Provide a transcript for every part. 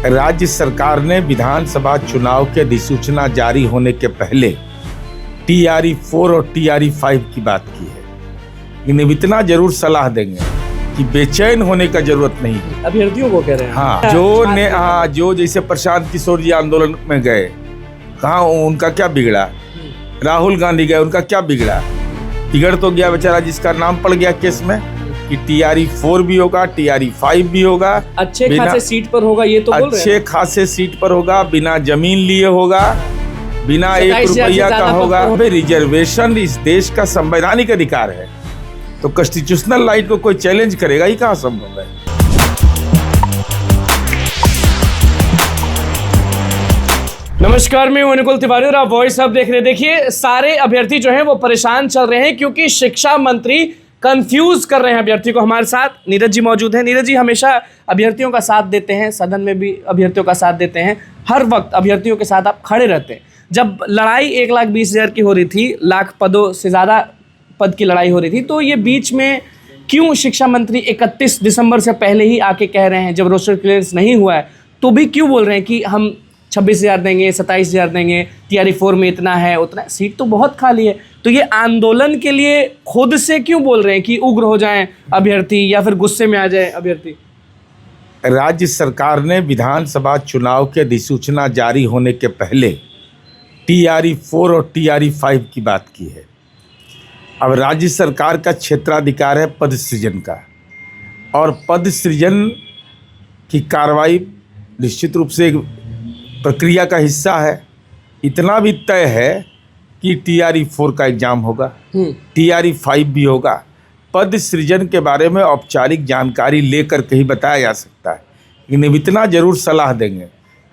राज्य सरकार ने विधानसभा चुनाव की अधिसूचना जारी होने के पहले TRE 4 और TRE 5 की बात की है। इन्हें इतना जरूर सलाह देंगे कि बेचैन होने का जरूरत नहीं है। अभ्यर्थियों को कह रहे हैं। हाँ, जो जैसे प्रशांत किशोर जी आंदोलन में गए, कहाँ उनका क्या बिगड़ा? राहुल गांधी गए, उनका क्या बिगड़ा? बिगड़ तो गया बेचारा जिसका नाम पड़ गया केस में कि TRE 4 भी होगा, TRE 5 भी होगा, अच्छे खासे सीट पर होगा, ये तो बोल रहे हैं। अच्छे खासे सीट पर होगा, बिना जमीन लिए होगा, बिना 1 रुपया का होगा। रिजर्वेशन इस देश का संवैधानिक अधिकार है, तो कॉन्स्टिट्यूशनल राइट को कोई चैलेंज करेगा ही कहाँ संभव है। नमस्कार, मैं हूं अनुकुल तिवारी और आप वॉइस अब देख रहे हैं। देखिए, सारे अभ्यर्थी जो हैं वो परेशान चल रहे हैं क्योंकि शिक्षा मंत्री कंफ्यूज कर रहे हैं अभ्यर्थी को। हमारे साथ नीरज जी मौजूद हैं। नीरज जी हमेशा अभ्यर्थियों का साथ देते हैं, सदन में भी अभ्यर्थियों का साथ देते हैं, हर वक्त अभ्यर्थियों के साथ आप खड़े रहते हैं। जब लड़ाई 1,20,000 की हो रही थी, लाख पदों से ज़्यादा पद की लड़ाई हो रही थी, तो ये बीच में क्यों शिक्षा मंत्री 31 दिसंबर से पहले ही आके कह रहे हैं, जब रोस्टर क्लियरेंस नहीं हुआ है तो भी क्यों बोल रहे हैं कि हम 26,000 देंगे, 27,000 देंगे, TRE 4 में इतना है, उतना सीट तो बहुत खाली है। तो ये आंदोलन के लिए खुद से क्यों बोल रहे हैं कि उग्र हो जाएं अभ्यर्थी या फिर गुस्से में आ जाए अभ्यर्थी? राज्य सरकार ने विधानसभा चुनाव की अधिसूचना जारी होने के पहले TRE 4 और TRE 5 की बात की है। अब राज्य सरकार का क्षेत्राधिकार है पद सृजन का, और पद सृजन की कार्रवाई निश्चित रूप से एक प्रक्रिया का हिस्सा है। इतना भी तय है कि TRE 4 का एग्जाम होगा, TRE 5 भी होगा। पद सृजन के बारे में औपचारिक जानकारी लेकर के ही बताया जा सकता है। इन्हें इतना जरूर सलाह देंगे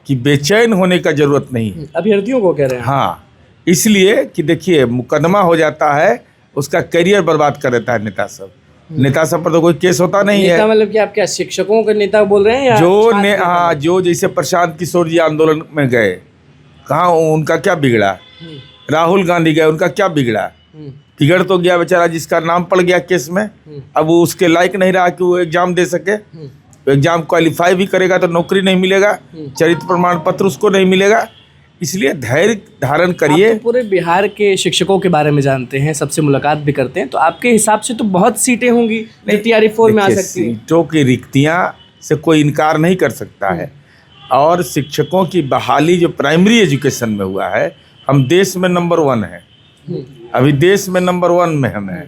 कि बेचैन होने का जरूरत नहीं है। अभ्यर्थियों को कह रहे हैं। हाँ, इसलिए कि देखिए, मुकदमा हो जाता है, उसका करियर बर्बाद कर देता है नेता सब। नेता सब पर तो कोई केस होता नहीं है। मतलब कि आप क्या शिक्षकों के नेता बोल रहे हैं या जो जैसे प्रशांत किशोर जी आंदोलन में गए, कहाँ उनका क्या बिगड़ा? राहुल गांधी गए, उनका क्या बिगड़ा? बिगड़ तो गया बेचारा जिसका नाम पड़ गया केस में। अब वो उसके लायक नहीं रहा कि वो एग्जाम दे सके। एग्जाम क्वालिफाई भी करेगा तो नौकरी नहीं मिलेगा, चरित्र प्रमाण पत्र उसको नहीं मिलेगा। इसलिए धैर्य धारण करिए। आप तो पूरे बिहार के शिक्षकों के बारे में जानते हैं, सबसे मुलाकात भी करते हैं, तो आपके हिसाब से तो बहुत सीटें होंगी जो TRE 4 में आ सकती हैं। सीटों की रिक्तियां से कोई इनकार नहीं कर सकता है, और शिक्षकों की बहाली जो प्राइमरी एजुकेशन में हुआ है, हम देश में नंबर 1 है। अभी देश में नंबर 1 में हम हैं।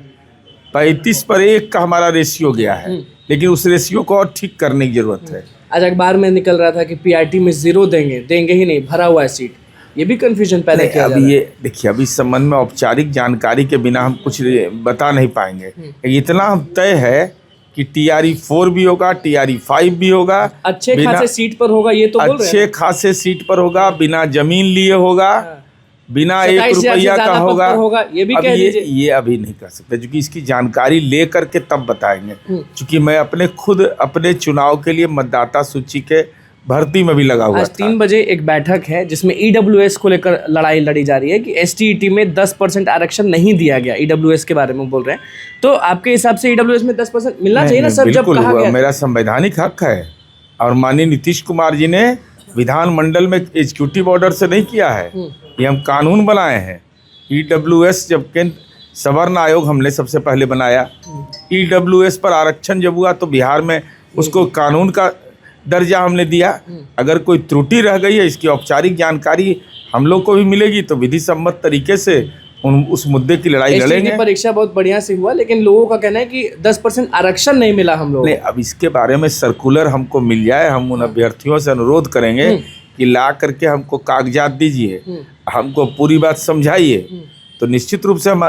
35 पर 1 का हमारा रेशियो गया है, लेकिन उस रेशियो को और ठीक करने की जरूरत है। आज अखबार में निकल रहा था कि PRT में 0 देंगे ही नहीं, भरा हुआ है सीट। ये भी कंफ्यूजन पैदा किया जा रहा है। ये देखिए, अभी इस संबंध में औपचारिक जानकारी के बिना हम कुछ बता नहीं पाएंगे। इतना हम तय है कि TRE 4 भी होगा, TRE 5 भी होगा, अच्छे खासे सीट पर होगा, ये तो बोल रहे हैं। अच्छे खासे सीट पर होगा, बिना जमीन लिए होगा, बिना 1 रुपया का होगा। ये भी कह दीजिए। ये अभी नहीं कर सकते, क्योंकि इसकी जानकारी लेकर के तब बताएंगे। क्योंकि मैं अपने चुनाव के लिए मतदाता सूची के भर्ती में भी लगा हुआ था। आज 3 बजे एक बैठक है जिसमें EWS को लेकर लड़ाई लड़ी जा रही है कि STET में 10% आरक्षण नहीं दिया गया। EWS के बारे में बोल रहे हैं, तो आपके हिसाब से EWS में 10% मिलना चाहिए ना सर? जब कहा गया मेरा संवैधानिक हक है, और माननीय नीतीश कुमार जी ने विधानमंडल में एग्जीक्यूटिव ऑर्डर से नहीं किया है, ये हम कानून बनाए हैं। EWS जब केंद्र सवर्ण आयोग हमने सबसे पहले बनाया, EWS पर आरक्षण जब हुआ तो बिहार में उसको कानून का दर्जा हमने दिया। अगर कोई त्रुटि रह गई है, इसकी औपचारिक जानकारी हम लोग को भी मिलेगी, तो विधि सम्मत तरीके से उस मुद्दे की लड़ाई लड़ेंगे। परीक्षा बहुत बढ़िया से हुआ, लेकिन लोगों का कहना है कि 10% आरक्षण नहीं मिला हम लोग। नहीं, अब इसके बारे में सर्कुलर हमको मिल जाए, हम उन अभ्यर्थियों से अनुरोध करेंगे कि ला करके हमको कागजात दीजिए, हमको पूरी बात समझाइए, तो निश्चित रूप से हम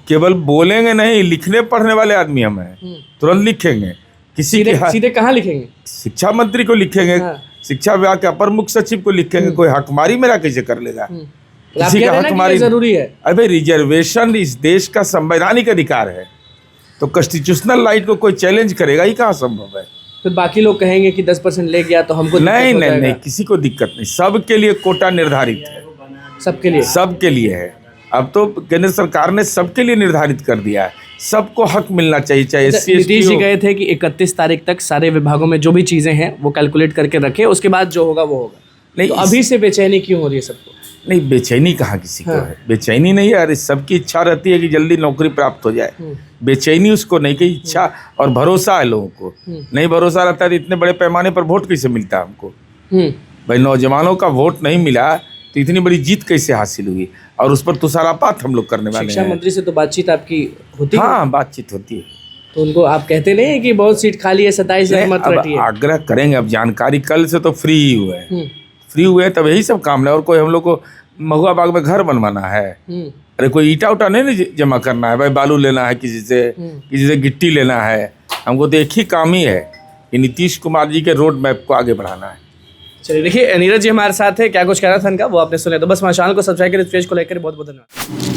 केवल बोलेंगे नहीं, लिखने पढ़ने वाले आदमी हम हैं, तुरंत लिखेंगे। सीधे कहाँ लिखेंगे? शिक्षा मंत्री को लिखेंगे, शिक्षा विभाग के अपर मुख्य सचिव को लिखेंगे। कोई हकमारी मेरा कैसे कर लेगा? किसी का हकमारी जरूरी है। अबे रिजर्वेशन इस देश का संवैधानिक अधिकार है, तो कॉन्स्टिट्यूशनल राइट को कोई चैलेंज करेगा ही कहाँ संभव है? फिर बाकी लोग कहेंगे कि 10% ले गया तो हमको नहीं, किसी को दिक्कत नहीं। सबके लिए कोटा निर्धारित है, सबके लिए है। अब तो केंद्र सरकार ने सबके लिए निर्धारित कर दिया है, सबको हक मिलना चाहिए, चाहे SC नीतीश ST जी हो। गए थे कि 31 तारीख तक सारे विभागों में जो भी चीजें हैं वो कैलकुलेट करके रखें, उसके बाद जो होगा वो होगा। नहीं, तो अभी से बेचैनी क्यों हो रही है सबको? नहीं, बेचैनी कहाँ किसी को हाँ। है, बेचैनी नहीं है। अरे सबकी इच्छा रहती है कि जल्दी नौकरी प्राप्त हो जाए, बेचैनी उसको नहीं, कि इच्छा और भरोसा है लोगों को। नहीं भरोसा रहता है तो इतने बड़े पैमाने पर वोट कैसे मिलता है हमको? भाई नौजवानों का वोट नहीं मिला तो इतनी बड़ी जीत कैसे हासिल हुई? और उस पर तुषारापात हम लोग करने वाले शिक्षा हैं। मंत्री से तो बातचीत आपकी होती है, हाँ, बातचीत होती है। तो उनको आप कहते नहीं है कि बहुत सीट खाली है, 27,000 मत अब रटिए? आग्रह करेंगे। अब जानकारी कल से तो फ्री ही हुए हैं, फ्री हुए तब यही सब काम है। और कोई हम लोग को महुआ बाग में घर बनवाना है? अरे कोई ईटा उटा नहीं ना जमा करना है भाई, बालू लेना है किसी से गिट्टी लेना है। हमको तो एक ही काम ही है कि नीतीश कुमार जी के रोड मैप को आगे बढ़ाना है। चलिए, देखिए नीरज जी हमारे साथ है, क्या कुछ कह रहा था इनका वो आपने सुने। तो बस हमारे चैनल को सब्सक्राइब करें, इस पेज को लाइक करें। बहुत बहुत धन्यवाद।